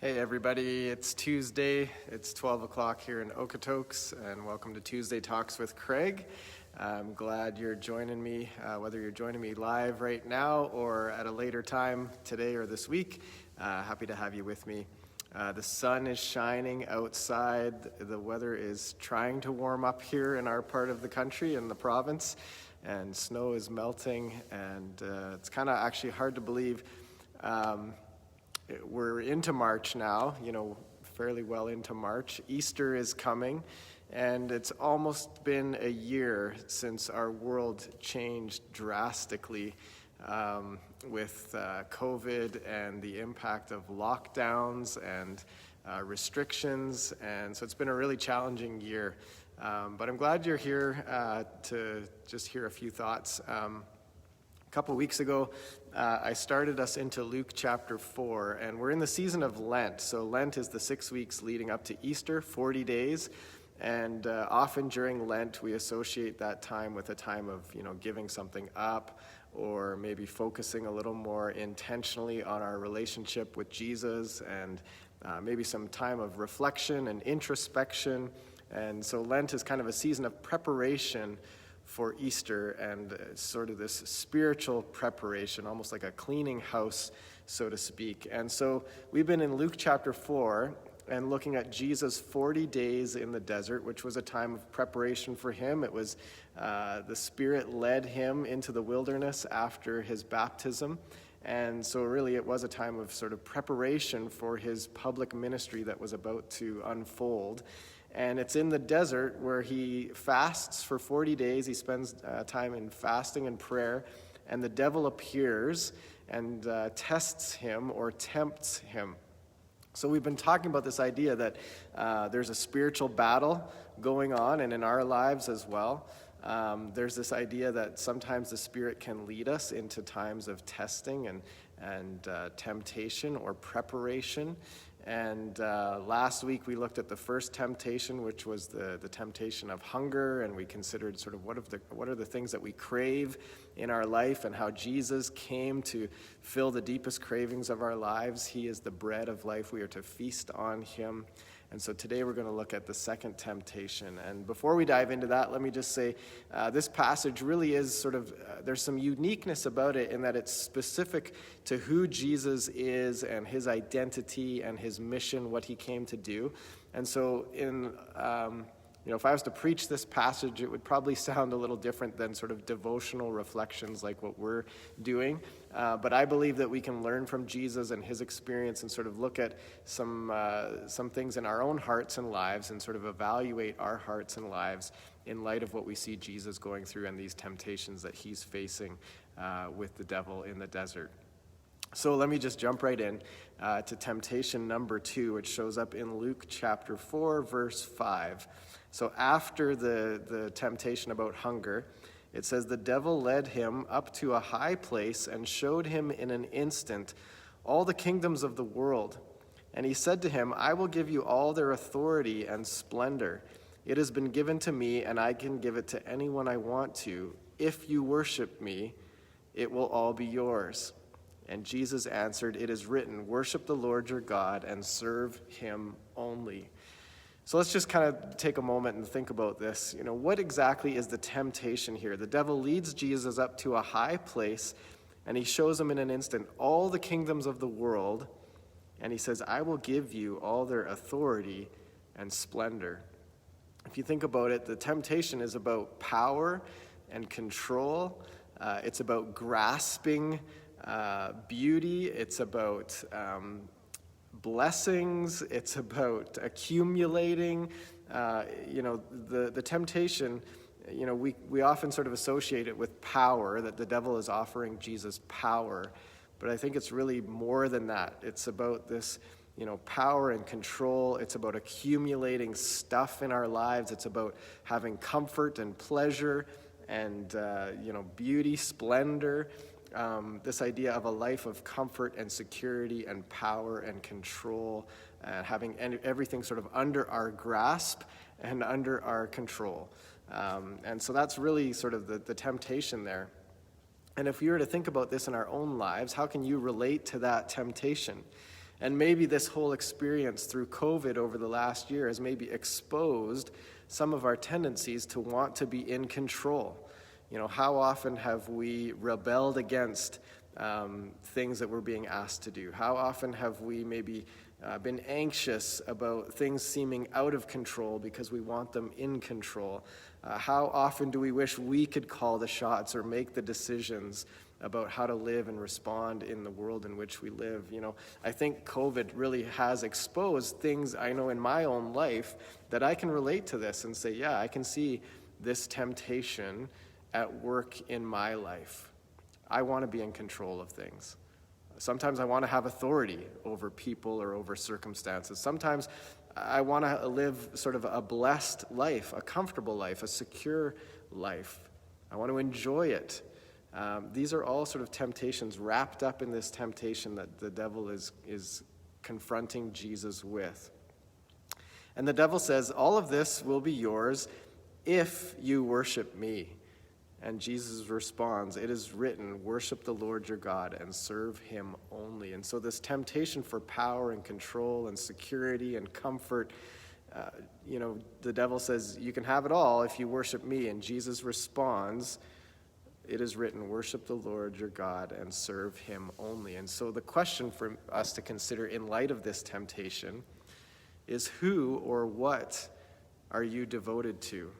Hey everybody, it's Tuesday, it's 12 o'clock here in Okotoks, and welcome to Tuesday Talks with Craig. I'm glad you're joining me, whether you're joining me live right now or at a later time today or this week. Happy to have you with me. The sun is shining outside, the weather is trying to warm up here in our part of the country, in the province, and snow is melting, and it's kind of actually hard to believe. We're into March now, fairly well into March. Easter is coming, and it's almost been a year since our world changed drastically with COVID and the impact of lockdowns and restrictions. And so it's been a really challenging year. But I'm glad you're here to just hear a few thoughts. A couple weeks ago, I started us into Luke chapter 4, and we're in the season of Lent. So Lent is the 6 weeks leading up to Easter, 40 days, and often during Lent we associate that time with a time of giving something up, or maybe focusing a little more intentionally on our relationship with Jesus, and maybe some time of reflection and introspection. And so Lent is kind of a season of preparation for Easter, and sort of this spiritual preparation, almost like a cleaning house, so to speak. And so we've been in Luke chapter 4 and looking at Jesus' 40 days in the desert, which was a time of preparation for him. It was the Spirit led him into the wilderness after his baptism. And so really it was a time of sort of preparation for his public ministry that was about to unfold. And it's in the desert where he fasts for 40 days. He spends time in fasting and prayer. And the devil appears and tests him or tempts him. So we've been talking about this idea that there's a spiritual battle going on, and in our lives as well. There's this idea that sometimes the Spirit can lead us into times of testing and temptation or preparation. And last week we looked at the first temptation, which was the temptation of hunger, and we considered sort of what are the things that we crave in our life, and how Jesus came to fill the deepest cravings of our lives. He is the bread of life. We are to feast on him. And so today we're going to look at the second temptation. And before we dive into that, let me just say this passage really is sort of, there's some uniqueness about it in that it's specific to who Jesus is and his identity and his mission, what he came to do. And so if I was to preach this passage, it would probably sound a little different than sort of devotional reflections like what we're doing. But I believe that we can learn from Jesus and his experience and sort of look at some things in our own hearts and lives and sort of evaluate our hearts and lives in light of what we see Jesus going through and these temptations that he's facing with the devil in the desert. So let me just jump right in to temptation number 2, which shows up in Luke chapter 4, verse 5. So after the temptation about hunger, it says, "The devil led him up to a high place and showed him in an instant all the kingdoms of the world. And he said to him, 'I will give you all their authority and splendor. It has been given to me, and I can give it to anyone I want to. If you worship me, it will all be yours.' And Jesus answered, 'It is written, worship the Lord your God and serve him only.'" So let's just kind of take a moment and think about this. What exactly is the temptation here? The devil leads Jesus up to a high place, and he shows him in an instant all the kingdoms of the world, and he says, "I will give you all their authority and splendor." If you think about it, the temptation is about power and control. It's about grasping beauty. It's about blessings. It's about accumulating. The temptation, we often sort of associate it with power, that the devil is offering Jesus power. But I think it's really more than that. It's about this, power and control. It's about accumulating stuff in our lives. It's about having comfort and pleasure and, beauty, splendor. This idea of a life of comfort and security and power and control, having everything sort of under our grasp and under our control. And so that's really sort of the temptation there. And if we were to think about this in our own lives, how can you relate to that temptation? And maybe this whole experience through COVID over the last year has maybe exposed some of our tendencies to want to be in control. How often have we rebelled against things that we're being asked to do? How often have we maybe been anxious about things seeming out of control because we want them in control? How often do we wish we could call the shots or make the decisions about how to live and respond in the world in which we live? I think COVID really has exposed things I know in my own life that I can relate to this and say, yeah, I can see this temptation at work in my life. I want to be in control of things. Sometimes I want to have authority over people or over circumstances. Sometimes I want to live sort of a blessed life, a comfortable life, a secure life. I want to enjoy it. These are all sort of temptations wrapped up in this temptation that the devil is confronting Jesus with. And the devil says, all of this will be yours if you worship me. And Jesus responds, it is written, worship the Lord your God and serve him only. And so this temptation for power and control and security and comfort, the devil says, you can have it all if you worship me. And Jesus responds, it is written, worship the Lord your God and serve him only. And so the question for us to consider in light of this temptation is, who or what are you devoted to?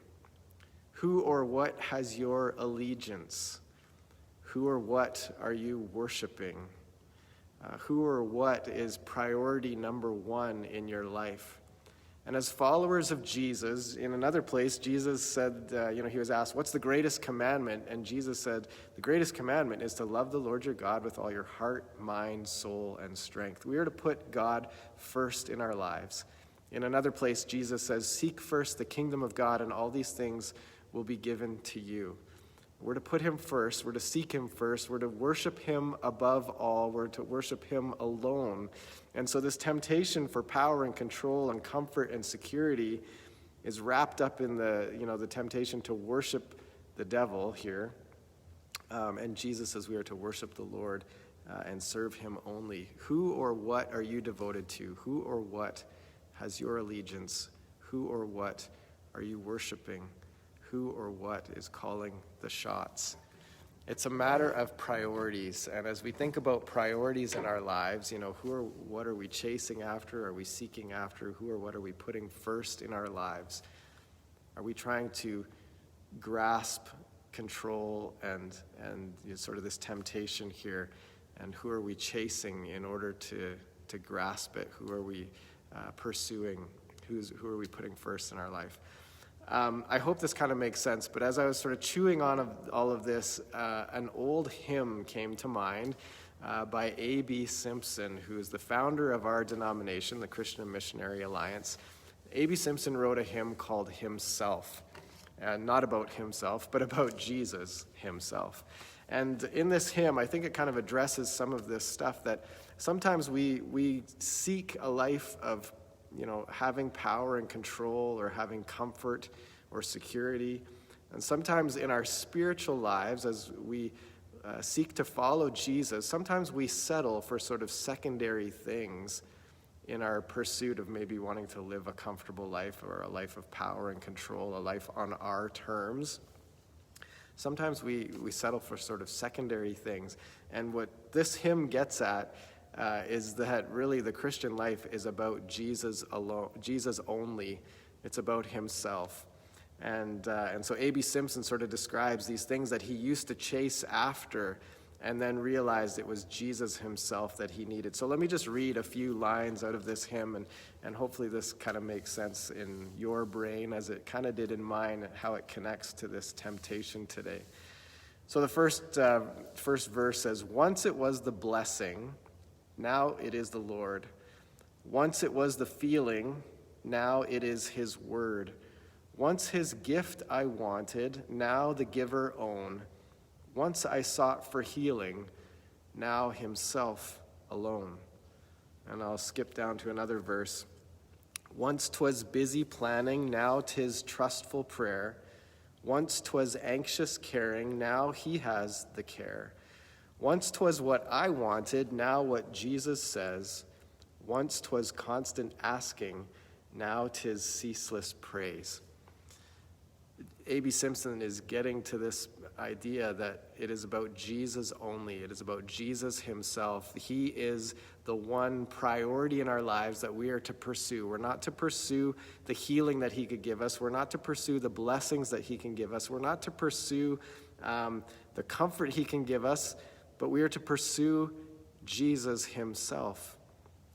Who or what has your allegiance? Who or what are you worshiping? Who or what is priority number one in your life? And as followers of Jesus, in another place, Jesus said, he was asked, what's the greatest commandment? And Jesus said, the greatest commandment is to love the Lord your God with all your heart, mind, soul, and strength. We are to put God first in our lives. In another place, Jesus says, seek first the kingdom of God, and all these things will be given to you. We're to put him first. We're to seek him first. We're to worship him above all. We're to worship him alone. And so this temptation for power and control and comfort and security is wrapped up in the temptation to worship the devil here. And Jesus says we are to worship the Lord and serve him only. Who or what are you devoted to? Who or what has your allegiance? Who or what are you worshiping? Who or what is calling the shots? It's a matter of priorities. And as we think about priorities in our lives, what are we chasing after? Are we seeking after? Who or what are we putting first in our lives? Are we trying to grasp control and sort of this temptation here? And who are we chasing in order to grasp it? Who are we pursuing? Who are we putting first in our life? I hope this kind of makes sense, but as I was sort of chewing on all of this, an old hymn came to mind by A.B. Simpson, who is the founder of our denomination, the Christian Missionary Alliance. A.B. Simpson wrote a hymn called Himself, and not about himself, but about Jesus himself. And in this hymn, I think it kind of addresses some of this stuff that sometimes we seek a life of having power and control or having comfort or security. And sometimes in our spiritual lives, as we seek to follow Jesus, sometimes we settle for sort of secondary things in our pursuit of maybe wanting to live a comfortable life or a life of power and control, a life on our terms. Sometimes we settle for sort of secondary things. And what this hymn gets at is that really the Christian life is about Jesus alone, Jesus only. It's about himself. And so A.B. Simpson sort of describes these things that he used to chase after and then realized it was Jesus himself that he needed. So let me just read a few lines out of this hymn, and hopefully this kind of makes sense in your brain as it kind of did in mine, and how it connects to this temptation today. So the first verse says, once it was the blessing, now it is the Lord. Once it was the feeling, now it is his word. Once his gift I wanted, now the giver own. Once I sought for healing, now himself alone. And I'll skip down to another verse. Once 'twas busy planning, now 'tis trustful prayer. Once 'twas anxious caring, now he has the care. Once 'twas what I wanted, now what Jesus says. Once 'twas constant asking, now 'tis ceaseless praise. A.B. Simpson is getting to this idea that it is about Jesus only. It is about Jesus himself. He is the one priority in our lives that we are to pursue. We're not to pursue the healing that he could give us. We're not to pursue the blessings that he can give us. We're not to pursue the comfort he can give us, but we are to pursue Jesus himself.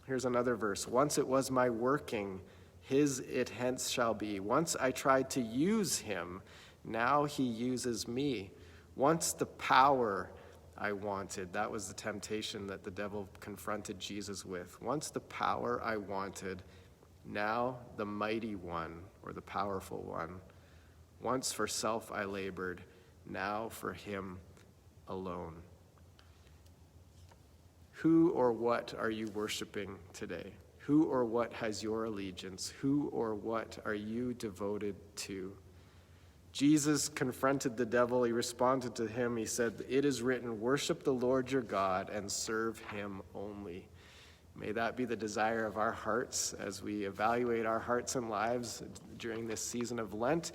Here's another verse. Once it was my working, his it hence shall be. Once I tried to use him, now he uses me. Once the power I wanted, that was the temptation that the devil confronted Jesus with. Once the power I wanted, now the mighty one, or the powerful one. Once for self I labored, now for him alone. Who or what are you worshiping today? Who or what has your allegiance? Who or what are you devoted to? Jesus confronted the devil. He responded to him. He said, "It is written, worship the Lord your God and serve him only." May that be the desire of our hearts as we evaluate our hearts and lives during this season of Lent.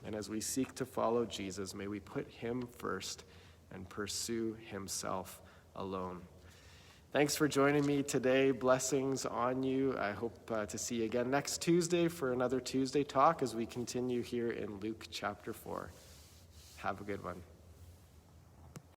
And as we seek to follow Jesus, may we put him first and pursue himself alone. Thanks for joining me today. Blessings on you. I hope to see you again next Tuesday for another Tuesday Talk as we continue here in Luke chapter 4. Have a good one.